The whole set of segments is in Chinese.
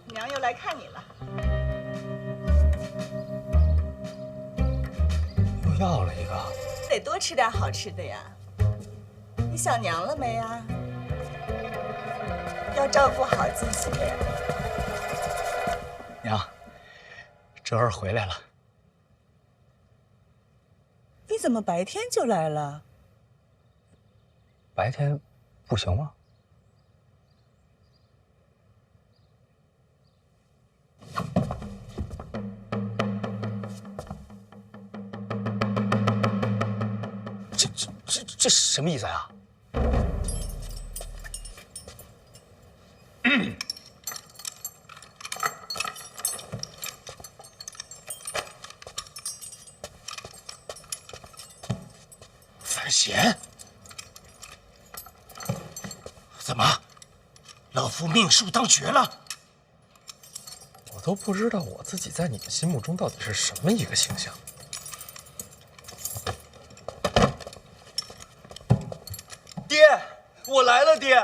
娘又来看你了。又要了一个，得多吃点好吃的呀。你想娘了没呀？要照顾好自己。娘，哲儿回来了。你怎么白天就来了？白天不行吗？这什么意思呀？范闲，怎么，老夫命数当绝了？我都不知道我自己在你们心目中到底是什么一个形象。爹，我来了，爹。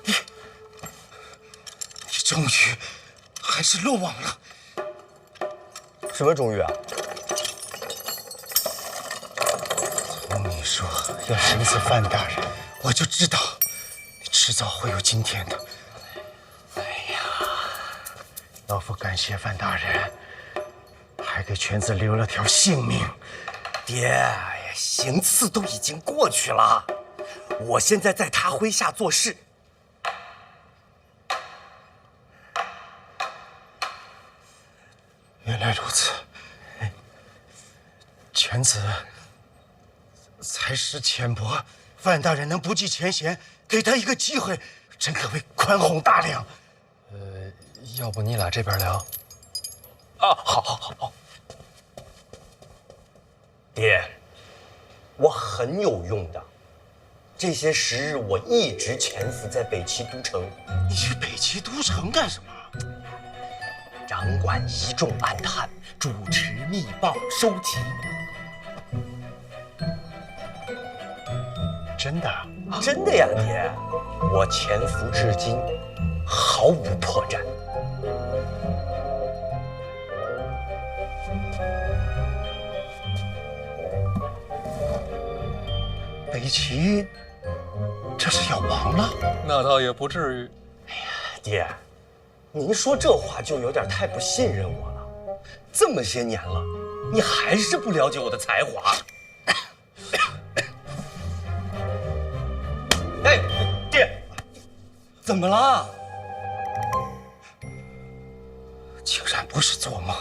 你终于还是落网了。什么终于啊？从你说要审死范大人，我就知道你迟早会有今天的。哎呀，老夫感谢范大人，还给犬子留了条性命。爹，哎呀，行刺都已经过去了，我现在在他麾下做事。原来如此，犬子才识浅薄，范大人能不计前嫌，给他一个机会，真可谓宽宏大量。要不你俩这边聊？啊，好。爹，我很有用的。这些时日，我一直潜伏在北齐都城。你去北齐都城干什么？掌管一众暗探，主持密报收集。真的？真的呀，爹，我潜伏至今，毫无破绽。北齐这是要亡了？那倒也不至于。爹，您说这话就有点太不信任我了。这么些年了，你还是不了解我的才华。哎，爹，怎么了？竟然不是做梦。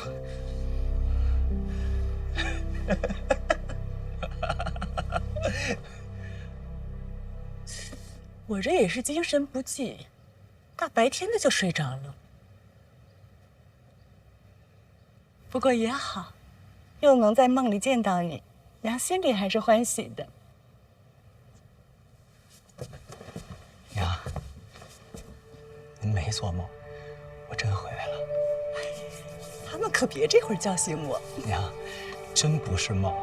我这也是精神不济，大白天的就睡着了。不过也好，又能在梦里见到你，娘心里还是欢喜的。娘，您没做梦，我真回来了。他们可别这会儿叫醒我。娘，真不是梦。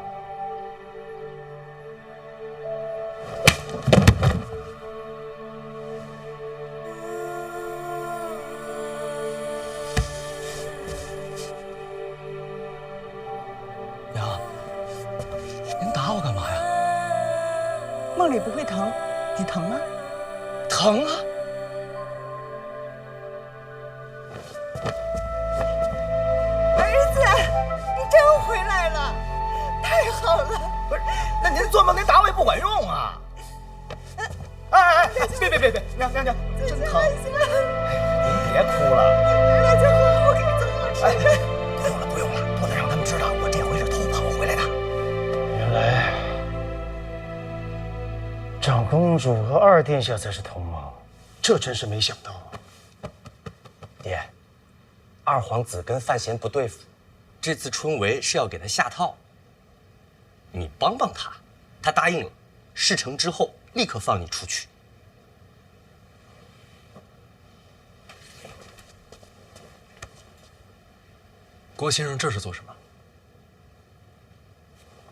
娘，您打我干嘛呀？梦里不会疼，你疼吗？疼啊！儿子，你真回来了，太好了！不是，那您做梦您打我也不管用啊！哎，别，娘，真疼！您别哭了。回来就好，我给你做好吃的。不用了，不能让他们知道我这回是偷跑回来的。原来长公主和二殿下才是同盟，这真是没想到。爹，二皇子跟范闲不对付，这次春闱是要给他下套。你帮帮他，他答应了，事成之后立刻放你出去。郭先生这是做什么？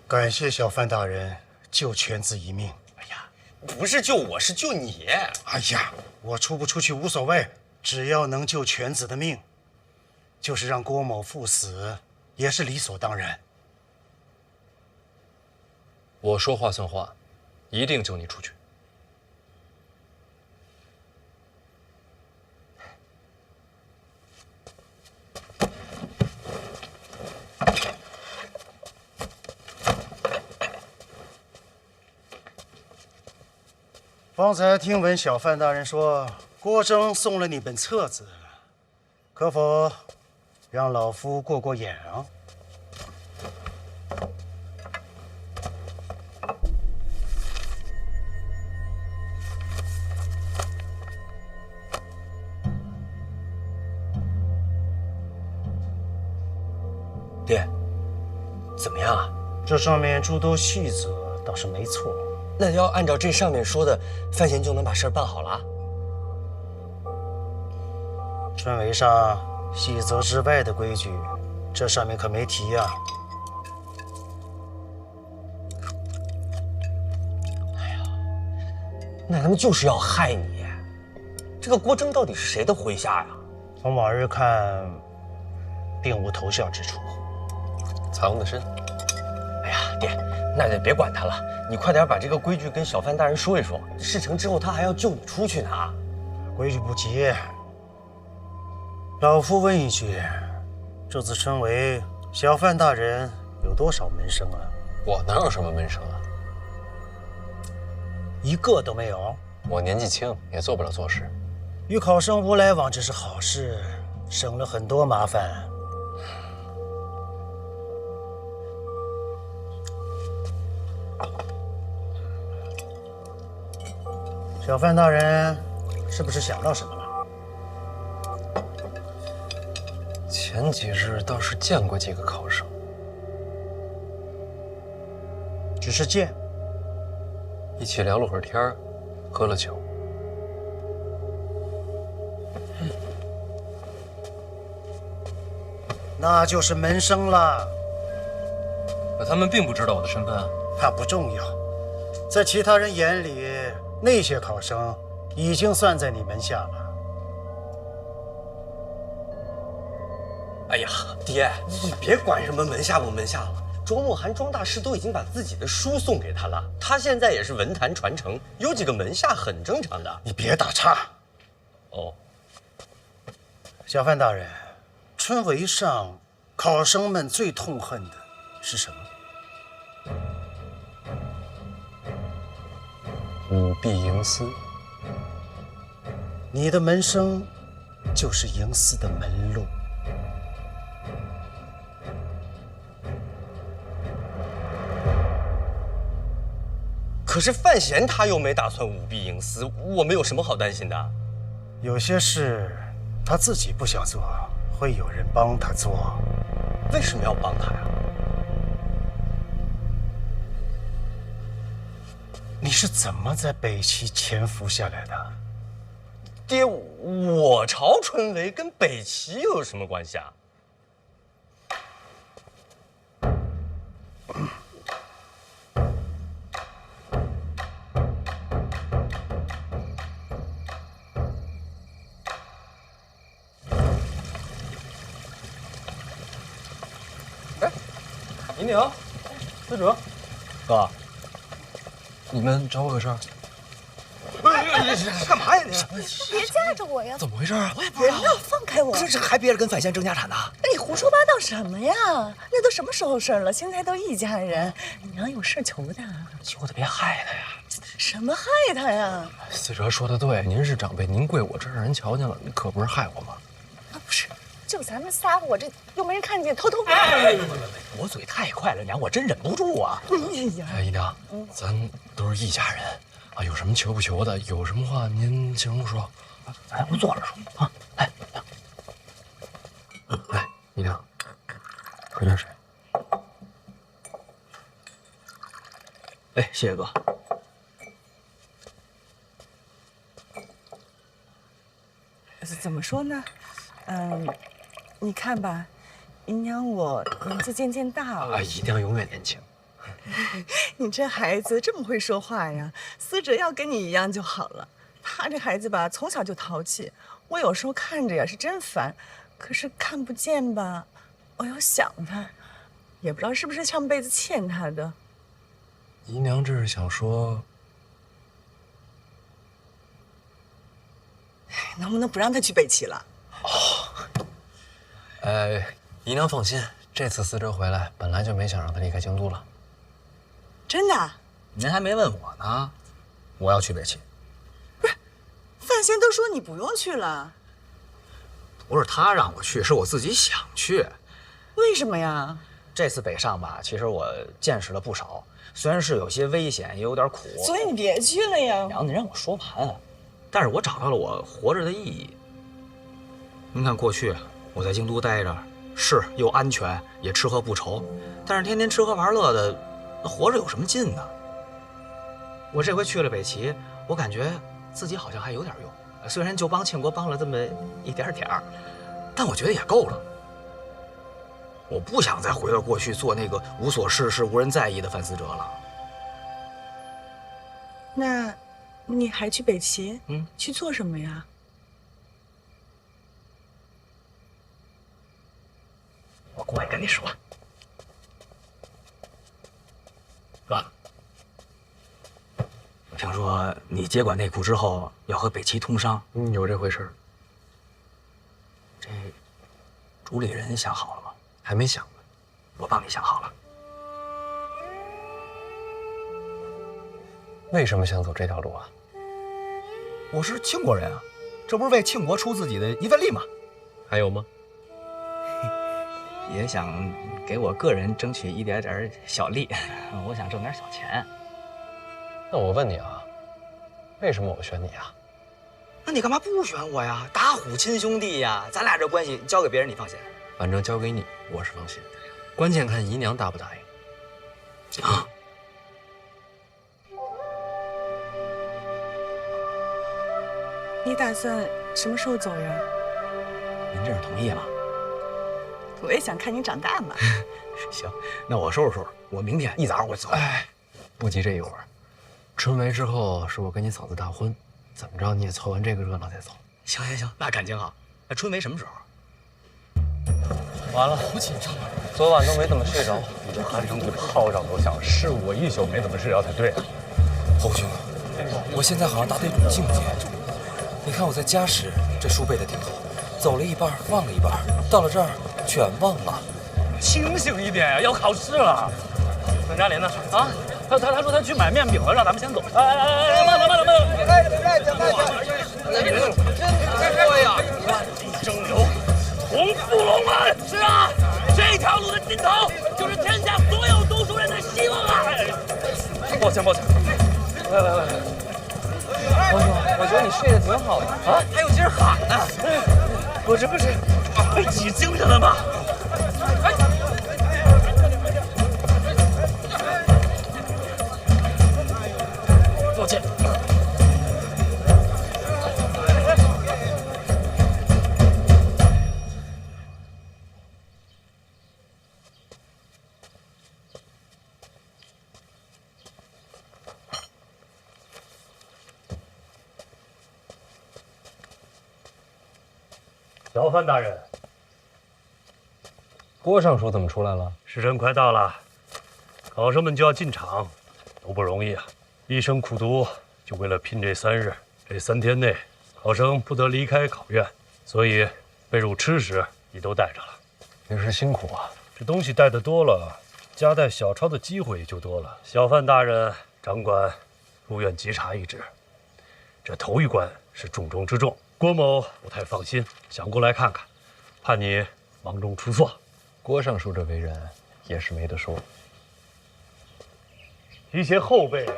感谢小范大人救犬子一命。不是救我，是救你。哎呀，我出不出去无所谓，只要能救犬子的命，就是让郭某赴死，也是理所当然。我说话算话，一定救你出去。方才听闻小范大人说，郭征送了你本册子，可否让老夫过过眼啊？爹，怎么样啊？这上面诸多细则倒是没错。那要按照这上面说的，范闲就能把事儿办好了？春闱上细则之外的规矩，这上面可没提呀。那他们就是要害你。这个郭征到底是谁的麾下呀？从往日看，并无头效之处。藏得深。哎呀，爹，那就别管他了，你快点把这个规矩跟小范大人说一说。事成之后，他还要救你出去呢。规矩不急，老夫问一句，这次春闱，小范大人有多少门生啊？我哪有什么门生啊？一个都没有。我年纪轻，也做不了做事。与考生无来往，这是好事，省了很多麻烦。小范大人，是不是想到什么了？前几日倒是见过几个考生，只是见。一起聊了会儿天儿，喝了酒。那就是门生了。可他们并不知道我的身份啊。那不重要，在其他人眼里，那些考生已经算在你门下了。哎呀，爹，你别管什么门下不门下了。庄墨涵庄大师都已经把自己的书送给他了，他现在也是文坛传承，有几个门下很正常的。你别打岔。哦，小范大人，春闱上考生们最痛恨的是什么？舞弊营私。你的门生就是营私的门路。可是范闲他又没打算舞弊营私，我们有什么好担心的？有些事他自己不想做，会有人帮他做。为什么要帮他呀？你是怎么在北齐潜伏下来的？爹，我朝春闱跟北齐又有什么关系啊？银鼎，司者，哥，你们找我有事儿？干嘛呀你？别架着我呀！怎么回事啊？我也不知道不要放开我！这还憋着跟范闲争家产呢。你胡说八道什么呀？那都什么时候事儿了？现在都一家人，娘有事求他，求他别害他呀。什么害他呀？司哲说的对，您是长辈，您跪我这儿让人瞧见了，可不是害我吗？啊，不是，就咱们仨，我这又没人看见，偷偷。我嘴太快了，娘，我真忍不住啊。哎呀，哎，姨娘，咱都是一家人啊，有什么求不求的，有什么话您尽管说。咱不坐着说啊。来，来，姨娘，喝点水。哎，谢谢哥。怎么说呢？你看吧，姨娘我年纪渐渐大了，啊，姨娘永远年轻。你这孩子这么会说话呀？思哲要跟你一样就好了。他这孩子吧，从小就淘气，我有时候看着呀是真烦，可是看不见吧，我又想他，也不知道是不是上辈子欠他的。姨娘这是想说，能不能不让他去北齐了？姨娘放心，这次思哲回来，本来就没想让他离开京都了。真的？您还没问我呢，我要去北齐。范闲都说你不用去了，不是他让我去，是我自己想去。为什么呀？这次北上吧，其实我见识了不少，虽然是有些危险，也有点苦。所以你别去了呀。娘，你让我说完。但是我找到了我活着的意义。您看，过去我在京都待着，是又安全，也吃喝不愁，但是天天吃喝玩乐的，那活着有什么劲呢？我这回去了北齐，我感觉自己好像还有点用，虽然就帮庆国帮了这么一点点儿，但我觉得也够了。我不想再回到过去做那个无所事事、无人在意的范思哲了。那，你还去北齐？去做什么呀？我过来跟你说，哥，我听说你接管内库之后要和北齐通商，有这回事儿。这主理人想好了吗？还没想呢。我帮你想好了。为什么想走这条路啊？我是庆国人啊，这不是为庆国出自己的一份力吗？还有吗？也想给我个人争取一点点小利，我想挣点小钱。那我问你啊，为什么我选你啊？那你干嘛不选我呀？打虎亲兄弟呀，咱俩这关系交给别人你放心。反正交给你，我是放心。关键看姨娘答不答应。啊！你打算什么时候走呀？您这是同意吗？我也想看你长大嘛。行，那我收拾收拾，我明天一早我走。哎，不急这一会儿，春闱之后是我跟你嫂子大婚，怎么着你也凑完这个热闹再走。行行行，那感情好。那春闱什么时候？完了，好紧张啊！昨晚都没怎么睡着，你这鼾声比炮仗都响，是我一宿没怎么睡着才对啊。侯兄，我现在好像达到一种境界。你看我在家时，这书背得挺好，走了一半忘了一半，到了这儿全忘了。清醒一点呀，要考试了。孙嘉林呢？啊，他说他去买面饼了，让咱们先走。哎，慢点。真多呀！一蒸馏，同福龙门。是啊，这条路的尽头就是天下所有读书人的希望啊！抱歉。来。侯兄，我觉得你睡得挺好的啊，还有劲儿喊呢。我这不是被挤精神了吗？抱歉。小范大人，郭尚书怎么出来了？时辰快到了，考生们就要进场，都不容易啊！一生苦读，就为了拼这3日。这3天内，考生不得离开考院，所以被褥、吃食你都带着了。平时辛苦啊！这东西带的多了，夹带小抄的机会也就多了。小范大人，掌管入院稽查一职，这头一关是重中之重。郭某不太放心，想过来看看，怕你忙中出错。郭尚书这为人也是没得说。提携后辈，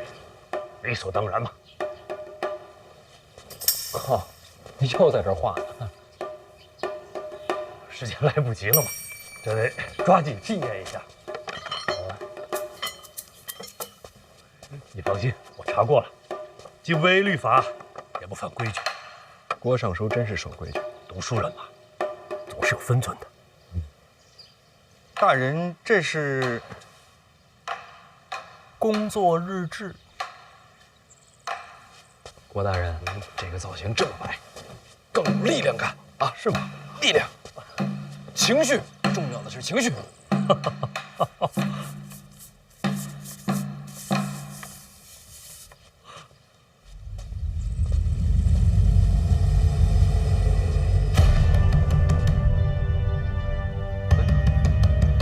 理所当然嘛。靠，你又在这儿画呢？时间来不及了嘛，这得抓紧纪念一下。你放心，我查过了，既不违律法，也不犯规矩。郭尚书真是守规矩，读书人嘛，总是有分寸的。大人，这是工作日志。郭大人，这个造型这么白，更有力量感啊，是吗？力量，情绪，重要的是情绪。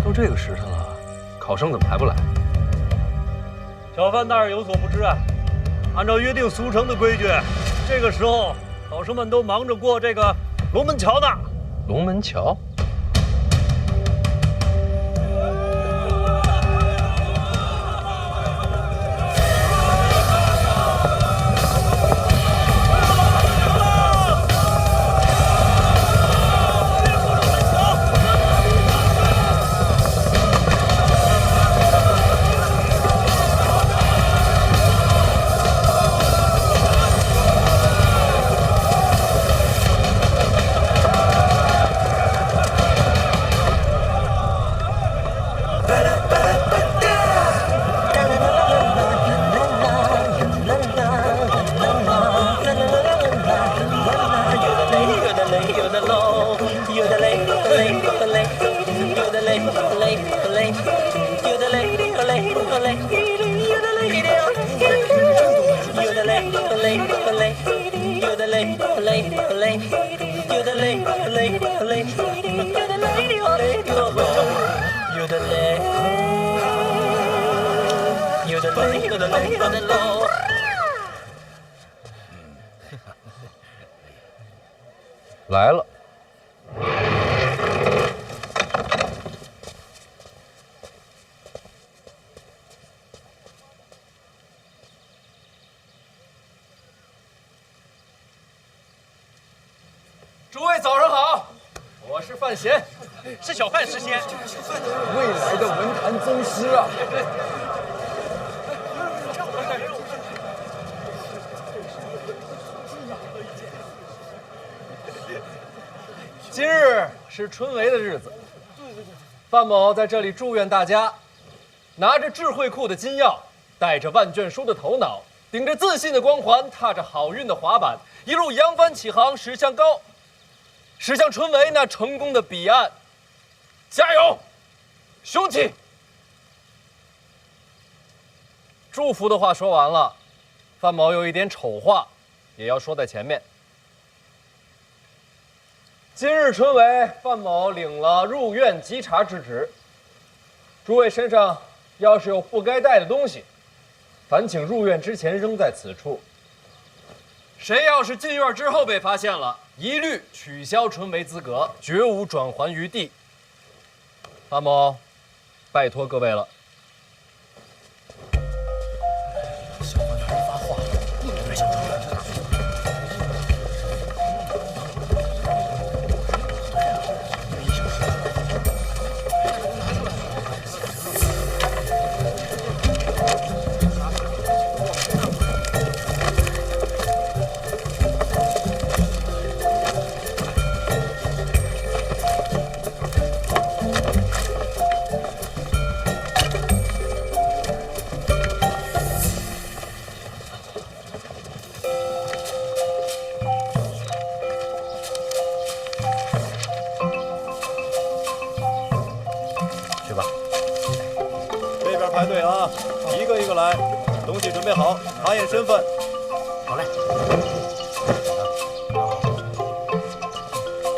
都这个时辰了，考生怎么还不来？小范大人有所不知啊，按照约定俗成的规矩，这个时候考生们都忙着过这个龙门桥呢。龙门桥。来了。诸位早上好，我是范闲，是小范师先，未来的文坛宗师啊。今日是春闱的日子，范某在这里祝愿大家，拿着智慧库的金钥，带着万卷书的头脑，顶着自信的光环，踏着好运的滑板，一路扬帆起航，驶向春闱那成功的彼岸。加油，雄起！祝福的话说完了，范某有一点丑话，也要说在前面。今日春闱，范某领了入院稽查之职。诸位身上要是有不该带的东西，烦请入院之前扔在此处。谁要是进院之后被发现了，一律取消春闱资格，绝无转还余地。范某，拜托各位了。小范大人发话，别想出来。排队啊，一个一个来，东西准备好，查验身份。好嘞。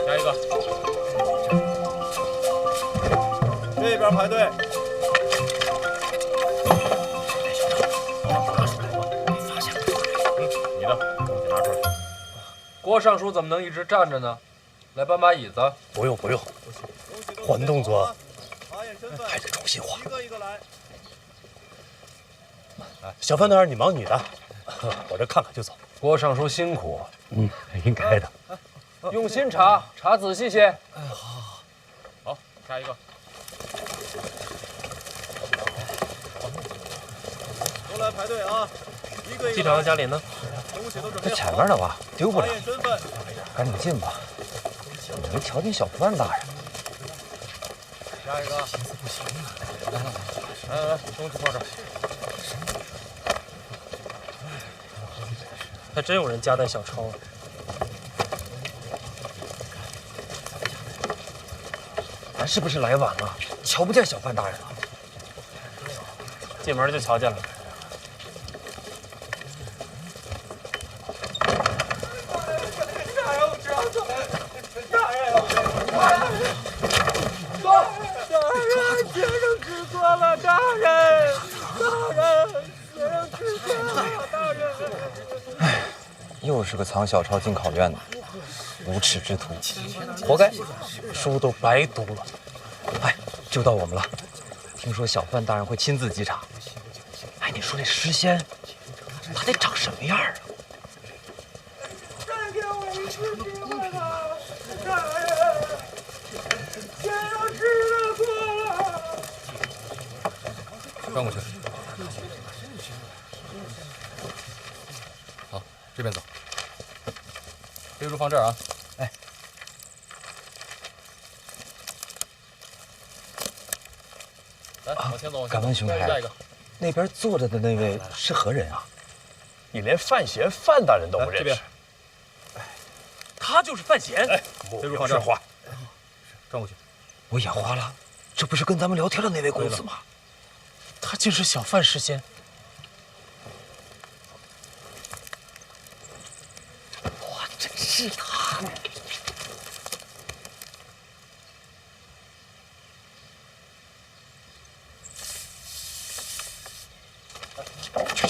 下一个。这边排队。你的东西拿出来。郭尚书怎么能一直站着呢？来搬把椅子。不用，换动作。查验身份。还得重新画。一个一个来。小范大人，你忙你的，我这看看就走。郭尚书辛苦，应该的。用心查，查仔细些。哎，好。好，下一个。都来排队啊！一个一个。机长和嘉玲呢？东西都准备好。在前面呢吧，丢不了。查验身份。赶紧进吧。你没瞧见小范大人？下一个。心思不行啊！来，东西放这儿。还真有人夹带小抄啊！咱是不是来晚了？瞧不见小范大人了？进门就瞧见了。又是个藏小抄进考院的无耻之徒，活该，书都白读了。哎，就到我们了。听说小范大人会亲自稽查。哎，你说这诗仙，他得长什么样啊？再给我一次机会吧，大人，先生知道错了。转过去。好，这边走。飞书放这儿啊。哎。来，往前走。敢问兄台，那边坐着的那位是何人啊？你连范闲范大人都不认识？他就是范闲。哎，飞书放这儿。话，转过去。我眼花了，这不是跟咱们聊天的那位公子吗？他竟是小范诗仙。哇，真是他！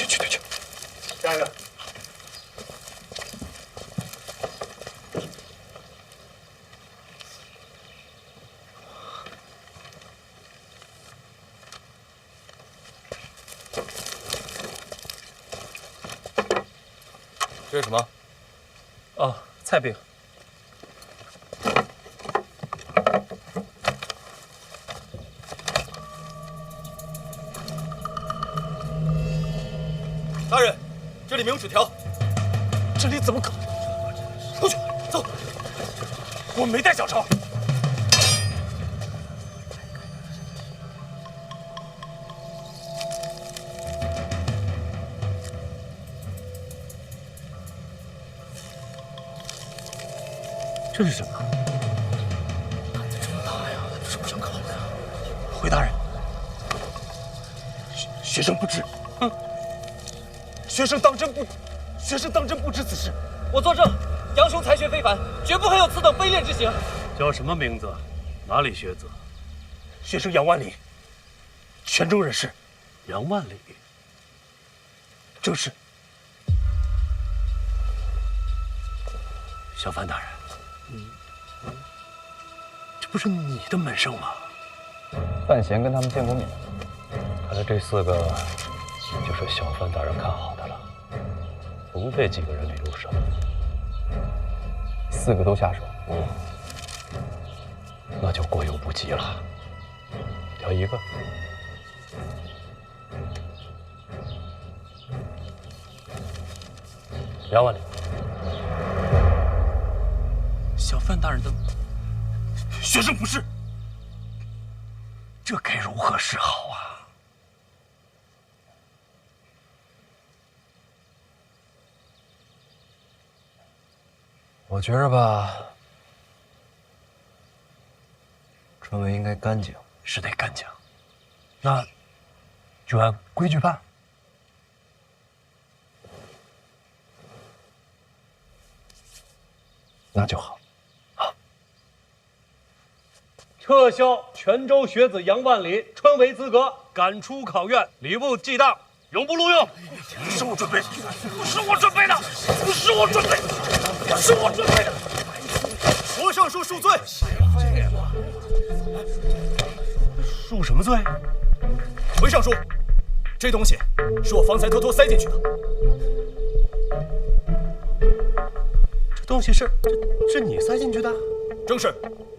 去！下一个。这是什么？哦，菜饼。大人，这里没有纸条。这里怎么可能？出去，走。我没带小抄。这是什么？胆子真大呀！是不想考的。回大人，学生不知。学生当真不知此事。我作证，杨兄才学非凡，绝不会有此等卑劣之行。叫什么名字？哪里学子？学生杨万里，泉州人士。杨万里。正是。小范大人，这不是你的门生吗？范闲跟他们见过面，看来这4个就是小范大人看好的了，不被几个人给入手。4个都下手，那就过犹不及了。挑一个。杨万里。小范大人的学生不是，这该如何是好啊？我觉着吧，春闱应该干净，是得干净，那就按规矩办。那就好。撤销泉州学子杨万里春闱资格，赶出考院，礼部记当，永不录用。不是我准备的，不是我准备的，不是我准备的，不是我准备的。罗尚书恕罪。恕什么罪？回尚书，这东西是我方才偷偷塞进去的。这东西是你塞进去的？正是。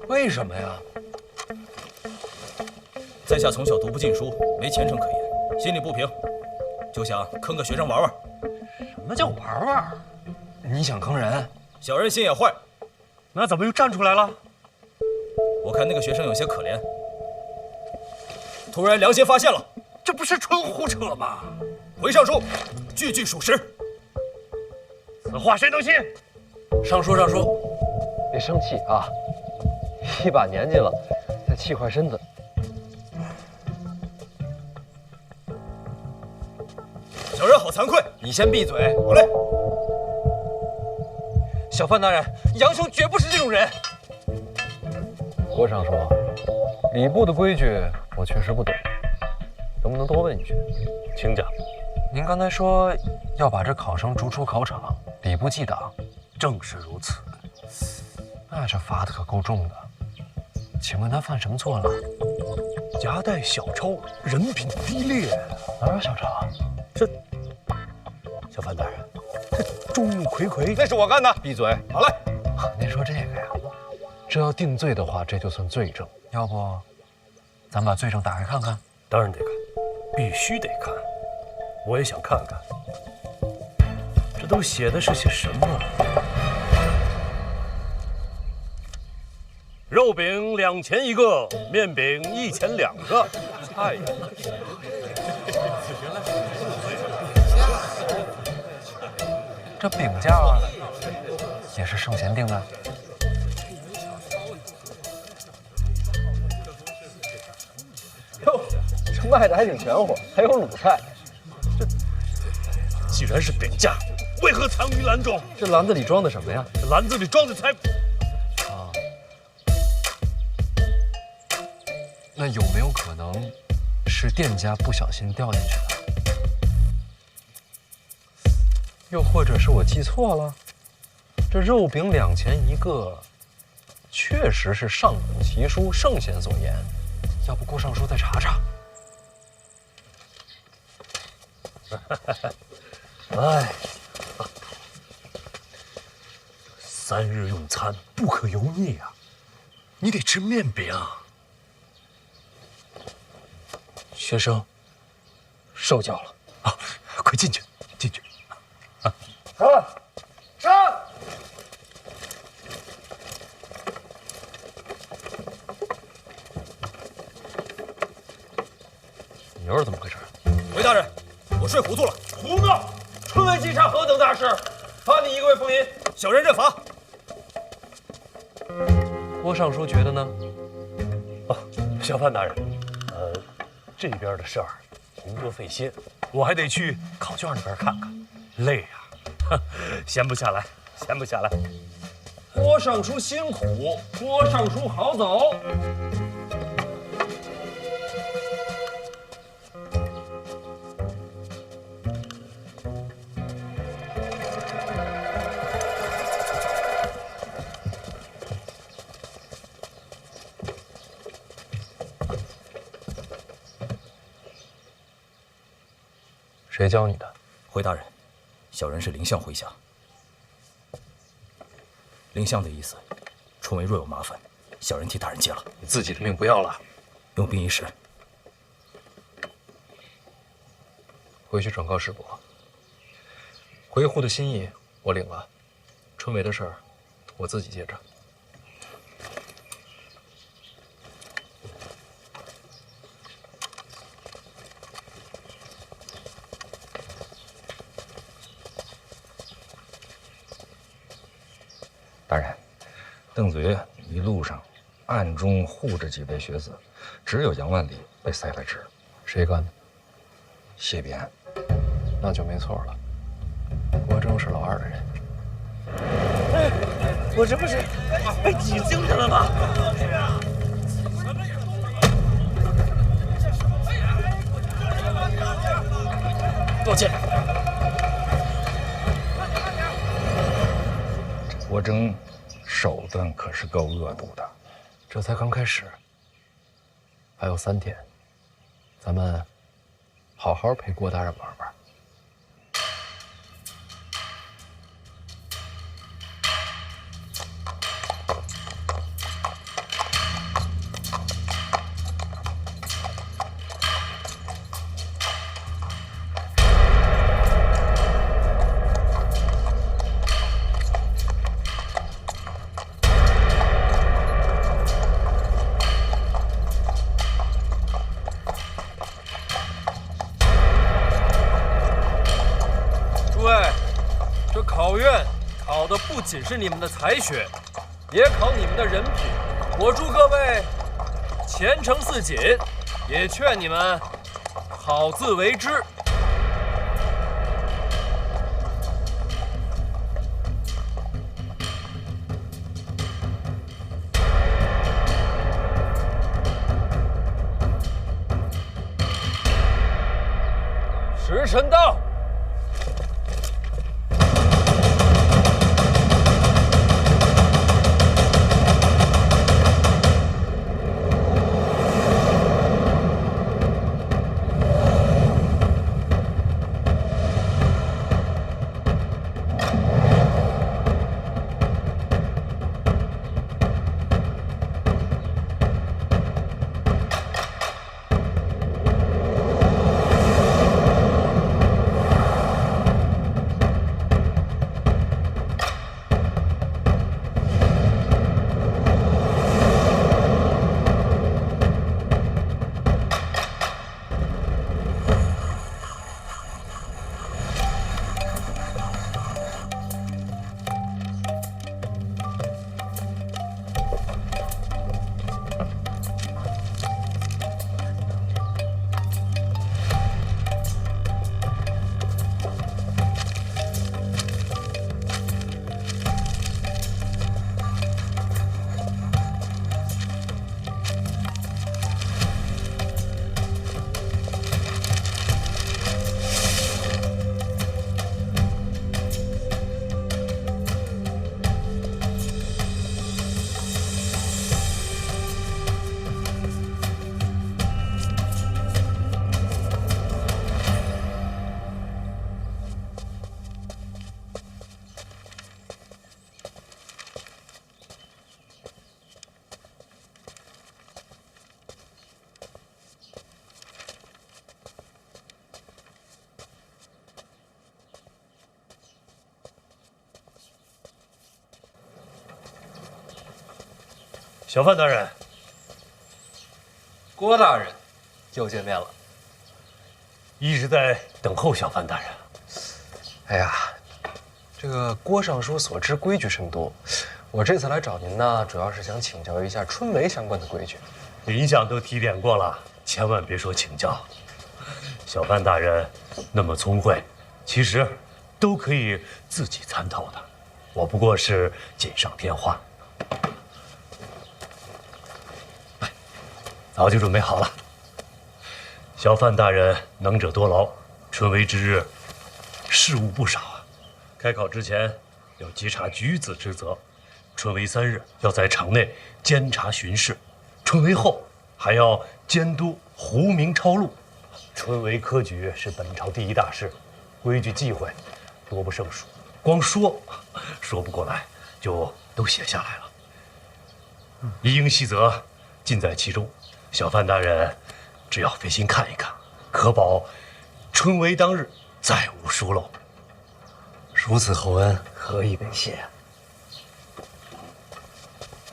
为什么呀？在下从小读不进书，没前程可言，心里不平，就想坑个学生玩玩。什么叫玩玩？你想坑人？小人心眼坏。那怎么又站出来了？我看那个学生有些可怜，突然良心发现了。这不是纯胡扯吗？回尚书，句句属实。此话谁能信？上书，上书。别生气啊，一把年纪了，再气坏身子。小人好惭愧。你先闭嘴。好嘞。小范大人，杨兄绝不是这种人。郭尚书，礼部的规矩我确实不懂，能不能多问一句？请讲。您刚才说要把这考生逐出考场，礼部记党，正是如此。那这罚的可够重的。请问他犯什么错了？夹带小抄，人品低劣。哪有小抄啊？这，小范大人，这众目睽睽，那是我干的。闭嘴。好嘞。您说这个呀？这要定罪的话，这就算罪证。要不，咱把罪证打开看看？当然得看，必须得看。我也想看看，这都写的是些什么？肉饼2钱一个，面饼1钱2个。哎呀，这饼价也是圣贤定的。哟，这卖的还挺全乎，还有卤菜。既然是饼价，为何藏于篮中？这篮子里装的什么呀？这篮子里装的才……啊，那有没有可能是店家不小心掉进去的？又或者是我记错了？这肉饼2钱一个，确实是上古奇书圣贤所言。要不郭尚书再查查？哎，3日用餐不可油腻啊，你得吃面饼。学生受教了啊！快进去，进去。上！你又是怎么回事？回大人，我睡糊涂了。胡闹！春闱稽查何等大事，罚你1个月俸银。小人认罚。郭尚书觉得呢？哦，小范大人，这边的事儿您多费心，我还得去考卷那边看看，累呀，闲不下来，闲不下来。郭尚书辛苦，郭尚书好走。谁教你的？回大人，小人是林相麾下。林相的意思，春闱若有麻烦，小人替大人接了。你自己的命不要了，用兵一时。回去转告师伯，回沪的心意我领了，春闱的事儿我自己接着。大人，邓子岳一路上暗中护着几位学子，只有杨万里被塞了职。谁干的？谢必安。那就没错了。郭征是老二的人。哎，我这不是被挤进去了吗？抱歉。郭征手段可是够恶毒的。这才刚开始，还有3天，咱们好好陪郭大人玩玩。这考院考的不仅是你们的才学，也考你们的人品。我祝各位前程似锦，也劝你们好自为之。时辰到。小范大人，郭大人，又见面了。一直在等候小范大人。哎呀，这个郭尚书所知规矩甚多，我这次来找您呢，主要是想请教一下春闱相关的规矩。林相都提点过了，千万别说请教。小范大人那么聪慧，其实都可以自己参透的，我不过是锦上添花。早就准备好了。小范大人能者多劳，春闱之日，事务不少啊。开考之前要稽查举子之责，春闱3日要在场内监察巡视，春闱后还要监督胡明抄录。春闱科举是本朝第一大事，规矩忌讳多不胜数，光说不过来，就都写下来了。一应细则尽在其中。小范大人，只要费心看一看，可保春闱当日再无疏漏。如此厚恩，何以为谢？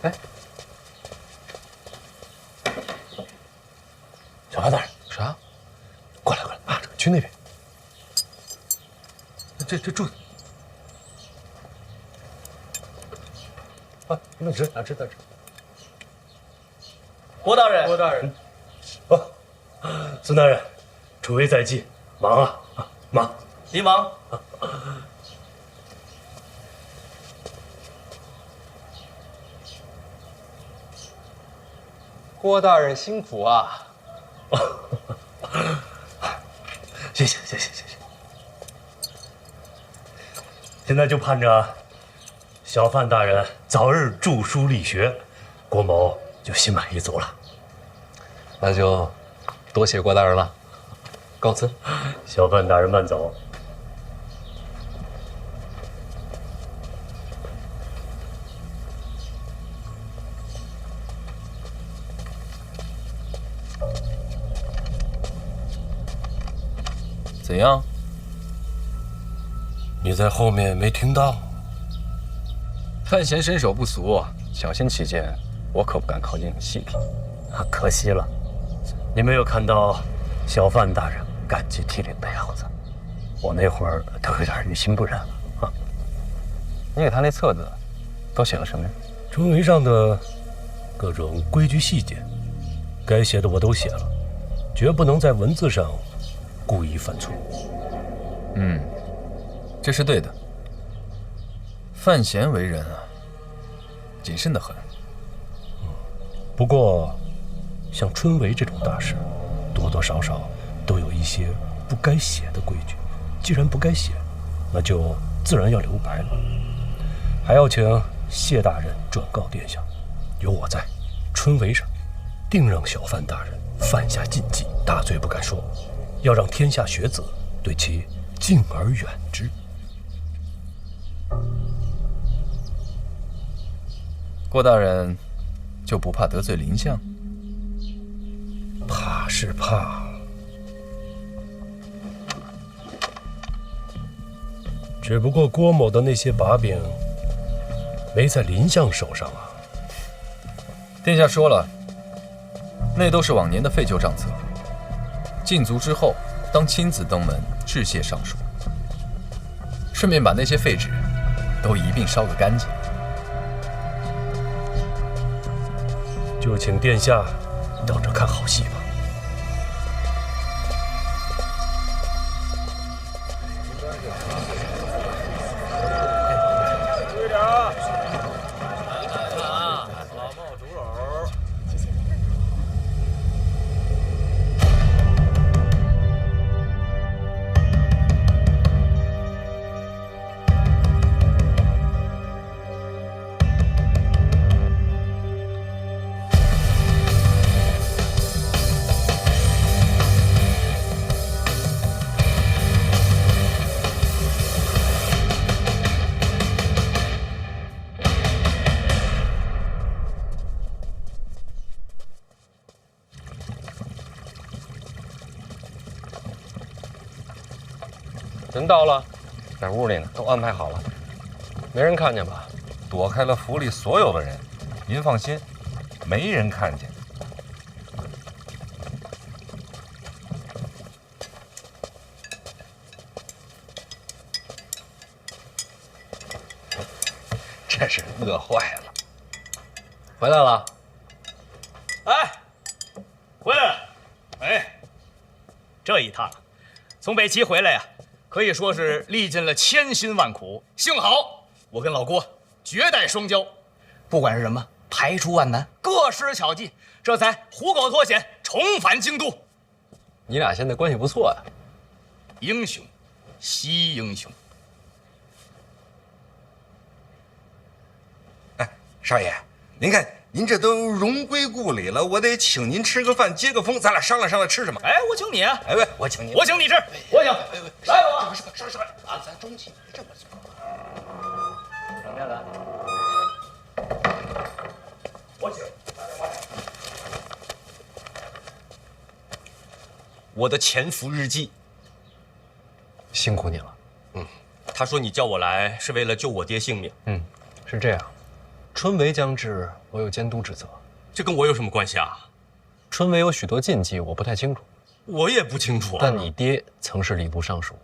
哎，小范大人，啥？过来啊，去那边。这柱子。啊，那直。郭大人，孙大人，春闱在即，忙啊，忙！急忙。郭大人辛苦啊！谢谢。现在就盼着小范大人早日著书立学，郭某就心满意足了。那就多谢郭大人了，告辞。小范大人慢走。怎样？你在后面没听到？范闲身手不俗，小心起见，我可不敢靠近细品。可惜了，你没有看到小范大人感激涕零的样子。我那会儿都有点于心不忍了啊。你给他那册子都写了什么呀？春闱上的各种规矩细节，该写的我都写了，绝不能在文字上故意犯错。这是对的。范闲为人啊，谨慎得很。不过，像春闱这种大事，多多少少都有一些不该写的规矩。既然不该写，那就自然要留白了。还要请谢大人转告殿下，有我在，春闱上定让小范大人犯下禁忌，大罪不敢说，要让天下学子对其敬而远之。郭大人就不怕得罪林相？怕是怕，只不过郭某的那些把柄没在林相手上啊。殿下说了，那都是往年的废旧账册。禁足之后，当亲自登门致谢上书，顺便把那些废纸都一并烧个干净。就请殿下等着看好戏吧。注意点啊！看啊，老冒竹篓。人到了，在屋里呢，都安排好了，没人看见吧？躲开了府里所有的人。您放心，没人看见。这是饿坏了。回来了。哎，回来了。哎，这一趟从北齐回来呀，可以说是历尽了千辛万苦。幸好我跟老郭绝代双骄，不管是什么排除万难，各施巧计，这才虎口脱险，重返京都。你俩现在关系不错呀。英雄惜英雄。少爷，您看您这都荣归故里了，我得请您吃个饭，接个风，咱俩商量商量吃什么。哎，我请你啊！哎喂，我请你，我请你吃，我请。来吧，说啊，咱中气这么做。等着来，我请。我的潜伏日记。辛苦你了。他说你叫我来是为了救我爹性命。是这样。春闱将至，我有监督职责。这跟我有什么关系啊？春闱有许多禁忌，我不太清楚。我也不清楚。但你爹曾是礼部尚书。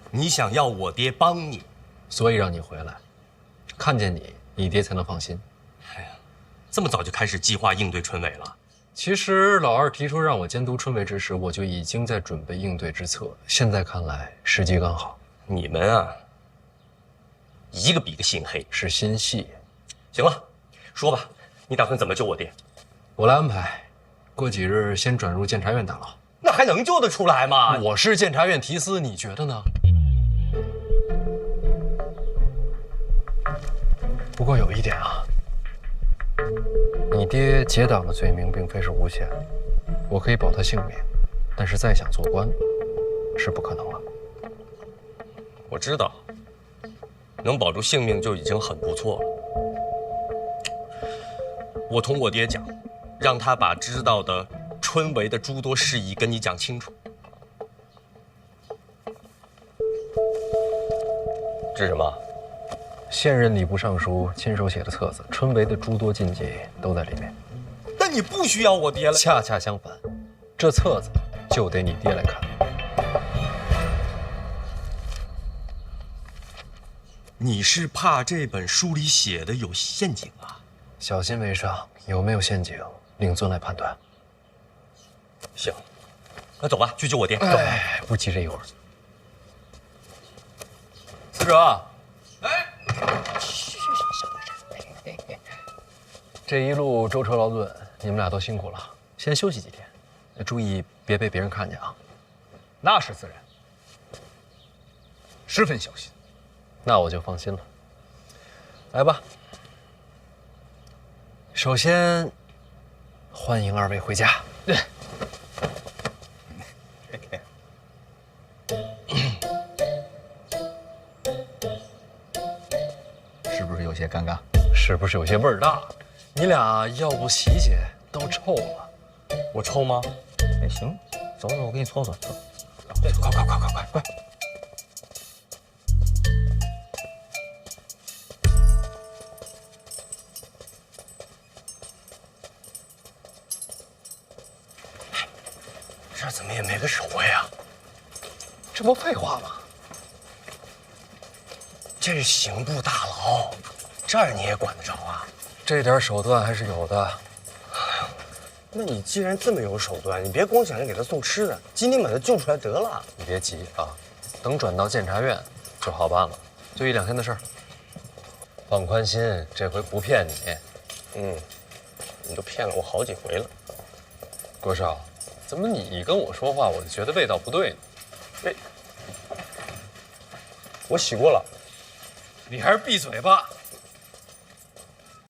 你想要我爹帮你，所以让你回来，看见你，你爹才能放心。哎呀，这么早就开始计划应对春闱了？其实老二提出让我监督春闱之时，我就已经在准备应对之策。现在看来，时机刚好。你们啊，一个比一个心黑，是心细。行了，说吧，你打算怎么救我爹？我来安排，过几日先转入监察院大牢。那还能救得出来吗？我是监察院提司，你觉得呢？不过有一点啊，你爹结党的罪名并非是无限，我可以保他性命，但是再想做官是不可能了。我知道，能保住性命就已经很不错了。我同我爹讲，让他把知道的春闱的诸多事宜跟你讲清楚。这是什么？现任礼部尚书亲手写的册子，春闱的诸多禁忌都在里面。但你不需要我爹了。恰恰相反，这册子就得你爹来看。你是怕这本书里写的有陷阱啊？小心为上，有没有陷阱，令尊来判断。行，那走吧，去救我爹。哎，不急这一会儿。司者，这一路舟车劳顿，你们俩都辛苦了，先休息几天，注意别被别人看见啊。那是自然，十分小心。那我就放心了。来吧，首先欢迎二位回家。是不是有些尴尬？是不是有些味儿大？你俩要不洗洗，都臭了。我臭吗？哎，行，走走，我给你搓搓。走，快！这怎么也没个守卫啊？这不废话吗？这是刑部大牢，这儿你也管得着啊？这点手段还是有的。那你既然这么有手段，你别光想着给他送吃的，今天把他救出来得了。你别急啊，等转到监察院就好办了，就1-2天的事儿。放宽心，这回不骗你。你都骗了我好几回了。郭少，怎么你跟我说话，我就觉得味道不对呢？我洗过了。你还是闭嘴吧。